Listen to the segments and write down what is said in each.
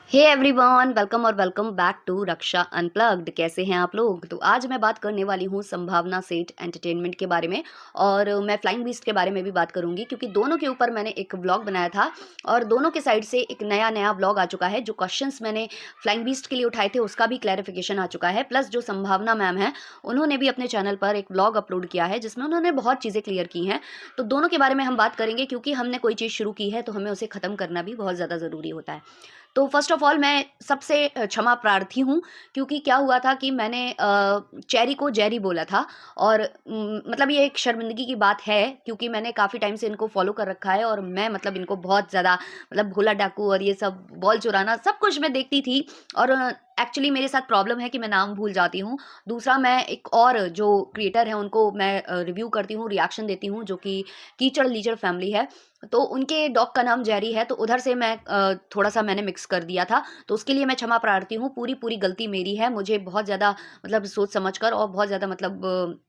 हे everyone, welcome और welcome back to Raksha unplugged. कैसे हैं आप लोग? तो आज मैं बात करने वाली हूँ संभावना सेठ एंटरटेनमेंट के बारे में। और मैं फ्लाइंग बीस्ट के बारे में भी बात करूंगी क्योंकि दोनों के ऊपर मैंने एक व्लॉग बनाया था और दोनों के साइड से एक नया नया व्लॉग आ चुका है। जो क्वेश्चंस मैंने फ्लाइंग बीस्ट के लिए उठाए थे उसका भी क्लैरिफिकेशन आ चुका है। प्लस जो संभावना मैम है उन्होंने भी अपने चैनल पर एक व्लॉग अपलोड किया है जिसमें उन्होंने बहुत चीज़ें क्लियर की हैं। तो दोनों के बारे में हम बात करेंगे क्योंकि हमने कोई चीज़ शुरू की है तो हमें उसे ख़त्म करना भी बहुत ज़्यादा ज़रूरी होता है। तो फर्स्ट ऑफ ऑल मैं सबसे क्षमा प्रार्थी हूँ क्योंकि क्या हुआ था कि मैंने चेरी को जेरी बोला था। और मतलब ये एक शर्मिंदगी की बात है क्योंकि मैंने काफ़ी टाइम से इनको फॉलो कर रखा है और मैं मतलब इनको बहुत ज़्यादा मतलब भोला डाकू और ये सब बॉल चुराना सब कुछ मैं देखती थी। और एक्चुअली मेरे साथ प्रॉब्लम है कि मैं नाम भूल जाती हूँ। दूसरा मैं एक और जो क्रिएटर है उनको मैं रिव्यू करती हूँ, रिएक्शन देती हूँ, जो कि कीचड़ लीचड़ फैमिली है। तो उनके डॉग का नाम जेरी है तो उधर से मैं थोड़ा-सा मैंने मिक्स कर दिया था। तो उसके लिए मैं क्षमा प्रार्थी हूँ, पूरी-पूरी गलती मेरी है। मुझे बहुत ज़्यादा मतलब सोच समझ कर और बहुत ज़्यादा मतलब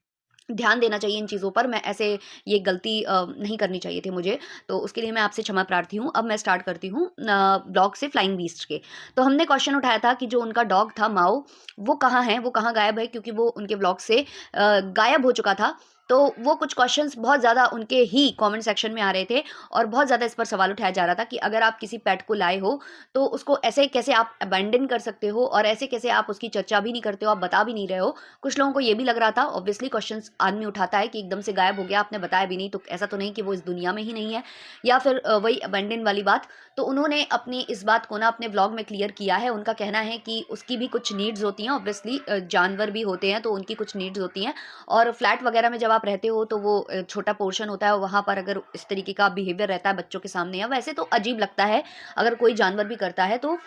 ध्यान देना चाहिए इन चीज़ों पर। मैं ऐसे ये गलती नहीं करनी चाहिए थी मुझे। तो उसके लिए मैं आपसे क्षमा प्रार्थी हूँ। अब मैं स्टार्ट करती हूँ ब्लॉग से फ्लाइंग बीस्ट के। तो हमने क्वेश्चन उठाया था कि जो उनका डॉग था माओ, वो कहाँ है? वो कहाँ गायब है? क्योंकि वो उनके ब्लॉग से गायब हो चुका था। तो वो कुछ क्वेश्चंस बहुत ज़्यादा उनके ही कमेंट सेक्शन में आ रहे थे और बहुत ज़्यादा इस पर सवाल उठाया जा रहा था कि अगर आप किसी पेट को लाए हो तो उसको ऐसे कैसे आप अबैंडन कर सकते हो और ऐसे कैसे आप उसकी चर्चा भी नहीं करते हो, आप बता भी नहीं रहे हो। कुछ लोगों को ये भी लग रहा था, ऑब्वियसली क्वेश्चंस आदमी उठाता है कि एकदम से गायब हो गया, आपने बताया भी नहीं, तो ऐसा तो नहीं कि वो इस दुनिया में ही नहीं है, या फिर वही अबैंडन वाली बात। तो उन्होंने अपनी इस बात को ना अपने व्लॉग में क्लियर किया है। उनका कहना है कि उसकी भी कुछ नीड्स होती हैं, ऑब्वियसली जानवर भी होते हैं तो उनकी कुछ नीड्स होती हैं। और फ्लैट वगैरह में जब आप रहते हो तो वो छोटा पोर्शन होता है, वहाँ पर अगर इस तरीके का बिहेवियर रहता है बच्चों के सामने, या वैसे तो अजीब लगता है अगर कोई जानवर भी करता है, तो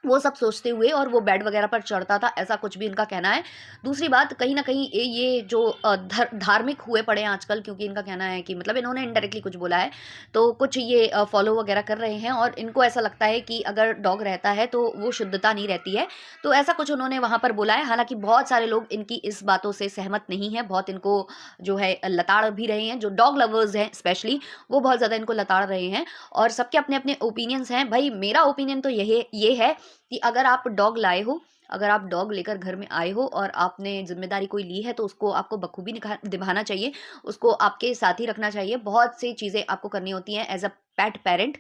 वो सब सोचते हुए और वो बेड वगैरह पर चढ़ता था, ऐसा कुछ भी इनका कहना है। दूसरी बात, कहीं न कहीं ये जो धार्मिक हुए पड़े हैं आजकल, क्योंकि इनका कहना है कि मतलब इन्होंने इनडायरेक्टली कुछ बोला है, तो कुछ ये फ़ॉलो वगैरह कर रहे हैं और इनको ऐसा लगता है कि अगर डॉग रहता है तो वो शुद्धता नहीं रहती है। तो ऐसा कुछ उन्होंने वहाँ पर बोला है। हालाँकि बहुत सारे लोग इनकी इस बातों से सहमत नहीं हैं, बहुत इनको जो है लताड़ भी रहे हैं, जो डॉग लवर्स हैं स्पेशली, वो बहुत ज़्यादा इनको लताड़ रहे हैं। और सबके अपने-अपने ओपिनियंस हैं। भई मेरा ओपिनियन तो ये है कि अगर आप डॉग लाए हो, अगर आप डॉग लेकर घर में आए हो और आपने ज़िम्मेदारी कोई ली है तो उसको आपको बखूबी निभाना चाहिए, उसको आपके साथ ही रखना चाहिए। बहुत सी चीज़ें आपको करनी होती हैं एज़ अ पेट पैरेंट।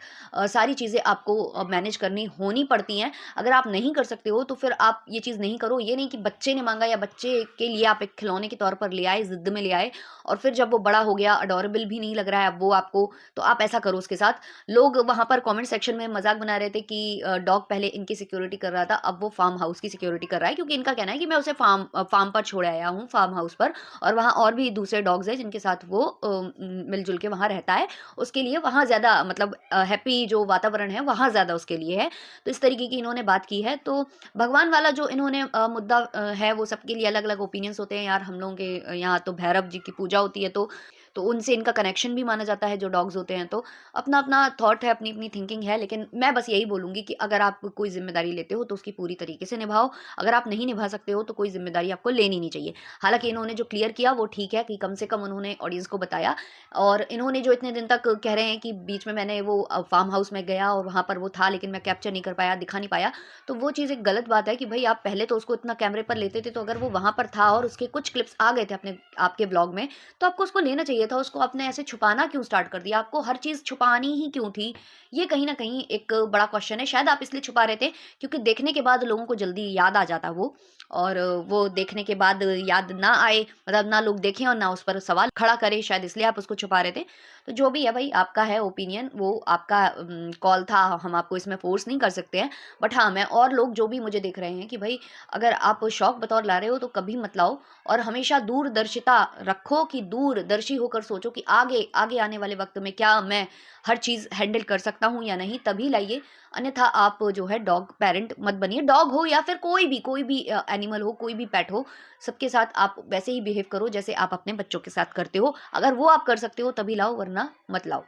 सारी चीज़ें आपको मैनेज करनी होनी पड़ती हैं। अगर आप नहीं कर सकते हो तो फिर आप ये चीज़ नहीं करो। ये नहीं कि बच्चे ने माँगा या बच्चे के लिए आप एक खिलौने के तौर पर ले आए, ज़िद में ले आए और फिर जब वो बड़ा हो गया, अडॉरेबल भी नहीं लग रहा है अब वो आपको, तो आप ऐसा करो उसके साथ। लोग वहाँ पर कमेंट सेक्शन में मज़ाक बना रहे थे कि डॉग पहले इनकी सिक्योरिटी कर रहा था, अब वो फार्म हाउस की सिक्योरिटी कर रहा है, क्योंकि इनका कहना है कि मैं उसे फार्म पर छोड़ आया हूँ, फार्म हाउस पर, और वहाँ और भी दूसरे डॉग्स हैं जिनके साथ वो मिल-जुल के वहाँ रहता है। उसके लिए वहाँ ज़्यादा मतलब हैप्पी जो वातावरण है वहाँ ज़्यादा उसके लिए है। तो इस तरीके की इन्होंने बात की है। तो भगवान वाला जो इन्होंने मुद्दा है, वो सबके लिए अलग-अलग ओपिनियंस होते हैं यार। हम लोगों के यहाँ तो भैरव जी की पूजा होती है, तो उनसे इनका कनेक्शन भी माना जाता है जो डॉग्स होते हैं। तो अपना-अपना थॉट है, अपनी-अपनी थिंकिंग है, लेकिन मैं बस यही बोलूँगी कि अगर आप कोई ज़िम्मेदारी लेते हो तो उसकी पूरी तरीके से निभाओ। अगर आप नहीं निभा सकते हो तो कोई ज़िम्मेदारी आपको लेनी नहीं चाहिए। हालाँकि इन्होंने जो क्लियर किया वो ठीक है कि कम से कम उन्होंने ऑडियंस को बताया। और इन्होंने जो इतने दिन तक कह रहे हैं कि बीच में मैंने वो फार्म हाउस में गया और वहाँ पर वो था लेकिन मैं कैप्चर नहीं कर पाया, दिखा नहीं पाया, तो वो चीज़ एक गलत बात है कि भई आप पहले तो उसको इतना कैमरे पर लेते थे, तो अगर वो वहाँ पर था और उसके कुछ क्लिप्स आ गए थे अपने आपके ब्लॉग में, तो आपको उसको लेना चाहिए था। उसको आपने ऐसे छुपाना क्यों स्टार्ट कर दिया? आपको हर चीज़ छुपानी ही क्यों थी? ये कहीं न कहीं एक बड़ा क्वेश्चन है। शायद आप इसलिए छुपा रहे थे क्योंकि देखने के बाद लोगों को जल्दी याद आ जाता वो, और वो देखने के बाद याद ना आए, मतलब ना लोग देखें और ना उस पर सवाल खड़ा करें, शायद इसलिए आप उसको छुपा रहे थे। तो जो भी है भई, आपका है ओपिनियन, वो आपका कॉल था, हम आपको इसमें फ़ोर्स नहीं कर सकते हैं। बट हाँ, मैं और लोग जो भी मुझे देख रहे हैं कि भई अगर आप शौक बतौर ला रहे हो तो कभी मत लाओ, और हमेशा दूरदर्शिता रखो कि दूरदर्शी होकर सोचो कि आगे आगे आने वाले वक्त में क्या मैं हर चीज़ हैंडल कर सकता हूँ या नहीं, तभी लाइए। अन्यथा आप जो है डॉग पेरेंट मत बनिए। डॉग हो या फिर कोई भी एनिमल हो, कोई भी पेट हो, सबके साथ आप वैसे ही बिहेव करो जैसे आप अपने बच्चों के साथ करते हो। अगर वो आप कर सकते हो तभी लाओ, वरना मत लाओ।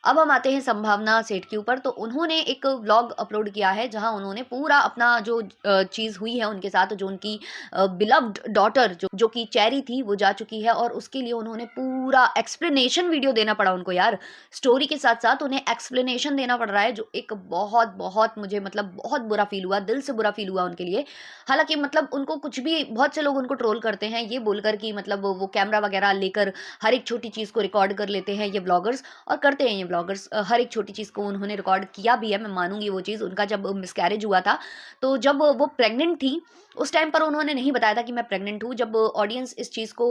अब हम आते हैं संभावना सेठ के ऊपर। तो उन्होंने एक व्लॉग अपलोड किया है जहां उन्होंने पूरा अपना जो चीज़ हुई है उनके साथ, जो उनकी बिलव्ड डॉटर जो कि चेरी थी वो जा चुकी है, और उसके लिए उन्होंने पूरा एक्सप्लेनेशन वीडियो देना पड़ा उनको यार। स्टोरी के साथ साथ उन्हें एक्सप्लेनेशन देना पड़ रहा है, जो एक बहुत बहुत मुझे मतलब बहुत बुरा फील हुआ, दिल से बुरा फील हुआ उनके लिए। हालांकि मतलब उनको कुछ भी, बहुत से लोग उनको ट्रोल करते हैं ये बोलकर कि मतलब वो कैमरा वगैरह लेकर हर एक छोटी चीज़ को रिकॉर्ड कर लेते हैं ये ब्लॉगर्स, और करते हैं ये ब्लॉगर्स। हर एक छोटी चीज़ को उन्होंने रिकॉर्ड किया भी है, मैं मानूंगी वो चीज़। उनका जब मिसकैरेज हुआ था, तो जब वो प्रेग्नेंट थी उस टाइम पर उन्होंने नहीं बताया था कि मैं प्रेग्नेंट हूँ। जब ऑडियंस इस चीज़ को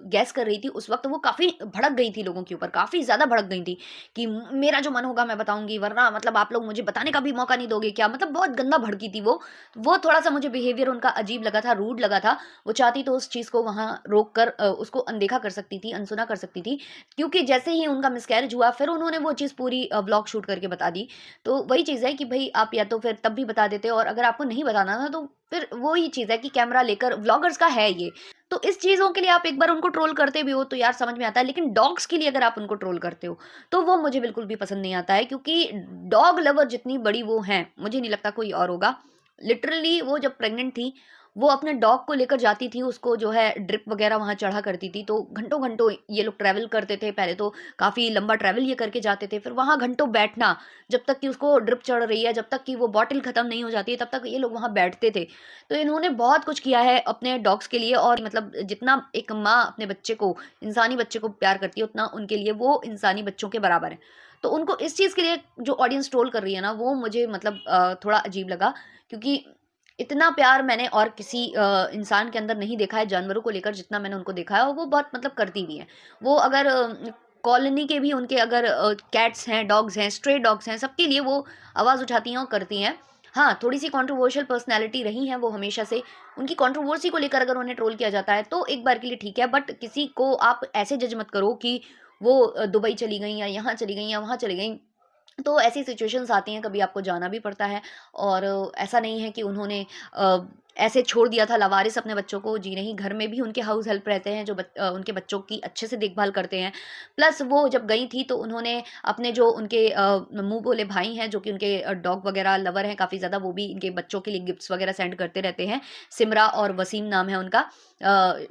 गैस कर रही थी उस वक्त वो काफ़ी भड़क गई थी लोगों के ऊपर, काफ़ी ज़्यादा भड़क गई थी कि मेरा जो मन होगा मैं बताऊंगी, वरना मतलब आप लोग मुझे बताने का भी मौका नहीं दोगे क्या। मतलब बहुत गंदा भड़की थी वो थोड़ा सा मुझे बिहेवियर उनका अजीब लगा था, रूड लगा था। वो चाहती तो उस चीज़ को वहाँ रोक कर उसको अनदेखा कर सकती थी, अनसुना कर सकती थी, क्योंकि जैसे ही उनका मिसकैरेज हुआ फिर उन्होंने वो चीज़ पूरी व्लॉग शूट करके बता दी। तो वही चीज़ है कि भाई आप या तो फिर तब भी बता देते, और अगर आपको नहीं बताना था तो फिर वो ही चीज़ है कि कैमरा लेकर व्लॉगर्स का है ये। तो इस चीज़ों के लिए आप एक बार उनको ट्रोल करते भी हो तो यार समझ में आता है, लेकिन डॉग्स के लिए अगर आप उनको ट्रोल करते हो तो वो मुझे बिल्कुल भी पसंद नहीं आता है, क्योंकि डॉग लवर जितनी बड़ी वो हैं मुझे नहीं लगता कोई और होगा। लिटरली वो जब प्रेग्नेंट थी वो अपने डॉग को लेकर जाती थी, उसको जो है ड्रिप वगैरह वहाँ चढ़ा करती थी। तो घंटों घंटों ये लोग ट्रैवल करते थे, पहले तो काफ़ी लंबा ट्रैवल ये करके जाते थे, फिर वहाँ घंटों बैठना, जब तक कि उसको ड्रिप चढ़ रही है, जब तक कि वो बॉटल खत्म नहीं हो जाती है तब तक ये लोग वहाँ बैठते थे। तो इन्होंने बहुत कुछ किया है अपने डॉग्स के लिए, और मतलब जितना एक माँ अपने बच्चे को, इंसानी बच्चे को प्यार करती है, उतना उनके लिए वो इंसानी बच्चों के बराबर है। तो उनको इस चीज़ के लिए जो ऑडियंस ट्रोल कर रही है ना, वो मुझे मतलब थोड़ा अजीब लगा, क्योंकि इतना प्यार मैंने और किसी इंसान के अंदर नहीं देखा है जानवरों को लेकर जितना मैंने उनको देखा है, और वो बहुत मतलब करती भी हैं। वो अगर कॉलोनी के भी उनके अगर कैट्स हैं, डॉग्स हैं, स्ट्रे डॉग्स हैं, सबके लिए वो आवाज़ उठाती हैं और करती हैं। हाँ, थोड़ी-सी कंट्रोवर्शियल पर्सनैलिटी रही हैं वो हमेशा से। उनकी कंट्रोवर्सी को लेकर अगर उन्हें ट्रोल किया जाता है तो एक बार के लिए ठीक है, बट किसी को आप ऐसे जज मत करो कि वो दुबई चली गईं या यहाँ चली गईं या वहाँ चली गईं। तो ऐसी सिचुएशंस आती हैं, कभी आपको जाना भी पड़ता है, और ऐसा नहीं है कि उन्होंने ऐसे छोड़ दिया था लावारिस अपने बच्चों को। जी नहीं, घर में भी उनके हाउस हेल्प रहते हैं जो उनके बच्चों की अच्छे से देखभाल करते हैं। प्लस वो जब गई थी तो उन्होंने अपने जो उनके मुँह बोले भाई हैं, जो कि उनके डॉग वगैरह लवर हैं काफ़ी ज़्यादा, वो भी इनके बच्चों के लिए गिफ्ट्स वगैरह सेंड करते रहते हैं। सिमरा और वसीम नाम है उनका।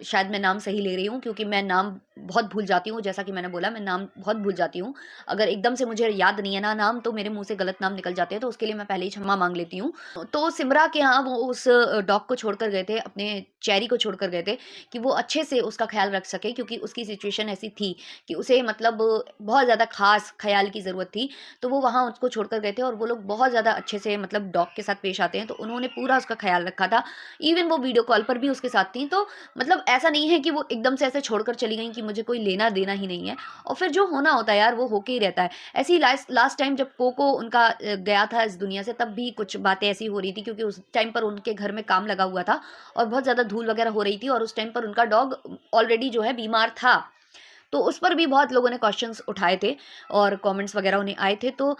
शायद मैं नाम सही ले रही हूँ, क्योंकि मैं नाम बहुत भूल जाती हूँ, जैसा कि मैंने बोला मैं नाम बहुत भूल जाती हूँ। अगर एकदम से मुझे याद नहीं है ना नाम, तो मेरे मुँह से गलत नाम निकल जाते हैं, तो उसके लिए मैं पहले ही क्षमा माँग लेती हूँ। तो सिमरा के यहाँ वो उस डॉग को छोड़कर गए थे, अपने चेरी को छोड़कर गए थे, कि वो अच्छे से उसका ख़्याल रख सके, क्योंकि उसकी सिचुएशन ऐसी थी कि उसे मतलब बहुत ज़्यादा ख़ास ख़्याल की ज़रूरत थी। तो वो वहाँ उसको छोड़कर गए थे, और वो लोग बहुत ज़्यादा अच्छे से मतलब डॉग के साथ पेश आते हैं, तो उन्होंने पूरा उसका ख़्याल रखा था। इवन वो वीडियो कॉल पर भी उसके साथ थीं। तो मतलब ऐसा नहीं है कि वो एकदम से ऐसे छोड़कर चली गईं कि मुझे कोई लेना-देना ही नहीं है, और फिर जो होना होता है यार वो होके ही रहता है। ऐसे ही लास्ट लास्ट टाइम जब कोको उनका गया था इस दुनिया से, तब भी कुछ बातें ऐसी हो रही थी, क्योंकि उस टाइम पर उनके घर में काम लगा हुआ था और बहुत ज़्यादा धूल वगैरह हो रही थी, और उस टाइम पर उनका डॉग ऑलरेडी जो है बीमार था। तो उस पर भी बहुत लोगों ने क्वेश्चंस उठाए थे और कमेंट्स वगैरह उन्हें आए थे। तो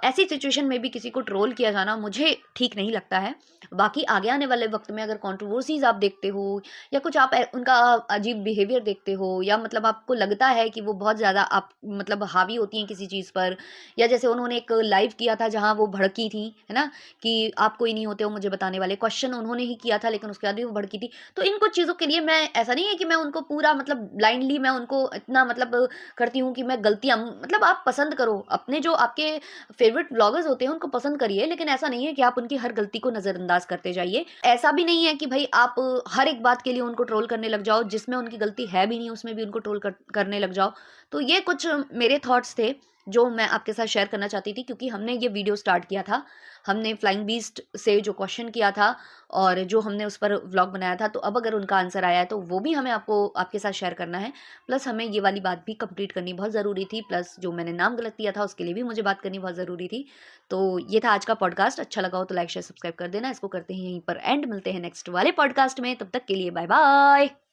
ऐसी सिचुएशन में भी किसी को ट्रोल किया जाना मुझे ठीक नहीं लगता है। बाकी आगे आने वाले वक्त में अगर कंट्रोवर्सीज़ आप देखते हो, या कुछ आप उनका अजीब बिहेवियर देखते हो, या मतलब आपको लगता है कि वो बहुत ज़्यादा आप मतलब हावी होती हैं किसी चीज़ पर, या जैसे उन्होंने एक लाइव किया था जहाँ वो भड़की थी, है ना? कि आप कोई नहीं होते हो मुझे बताने वाले, क्वेश्चन उन्होंने ही किया था लेकिन उसके बाद भी वो भड़की थी। तो इन कुछ चीज़ों के लिए मैं, ऐसा नहीं है कि मैं उनको पूरा मतलब ब्लाइंडली मैं उनको इतना मतलब करती हूँ कि मैं गलतियाँ, मतलब आप पसंद करो, अपने जो आपके फेवरेट व्लॉगर्स होते हैं उनको पसंद करिए, लेकिन ऐसा नहीं है कि आप उनकी हर गलती को नज़रअंदाज करते जाइए। ऐसा भी नहीं है कि भई आप हर एक बात के लिए उनको ट्रोल करने लग जाओ, जिसमें उनकी गलती है भी नहीं उसमें भी उनको ट्रोल करने लग जाओ। तो ये कुछ मेरे थॉट्स थे जो मैं आपके साथ शेयर करना चाहती थी, क्योंकि हमने ये वीडियो स्टार्ट किया था, हमने फ्लाइंग बीस्ट से जो क्वेश्चन किया था और जो हमने उस पर व्लॉग बनाया था, तो अब अगर उनका आंसर आया है तो वो भी हमें आपके साथ शेयर करना है। प्लस हमें ये वाली बात भी कंप्लीट करनी बहुत ज़रूरी थी, प्लस जो मैंने नाम गलत दिया था उसके लिए भी मुझे बात करनी बहुत ज़रूरी थी। तो ये था आज का पॉडकास्ट। अच्छा लगा हो तो लाइक शेयर सब्सक्राइब कर देना। इसको करते हैं यहीं पर एंड, मिलते हैं नेक्स्ट वाले पॉडकास्ट में, तब तक के लिए बाय बाय।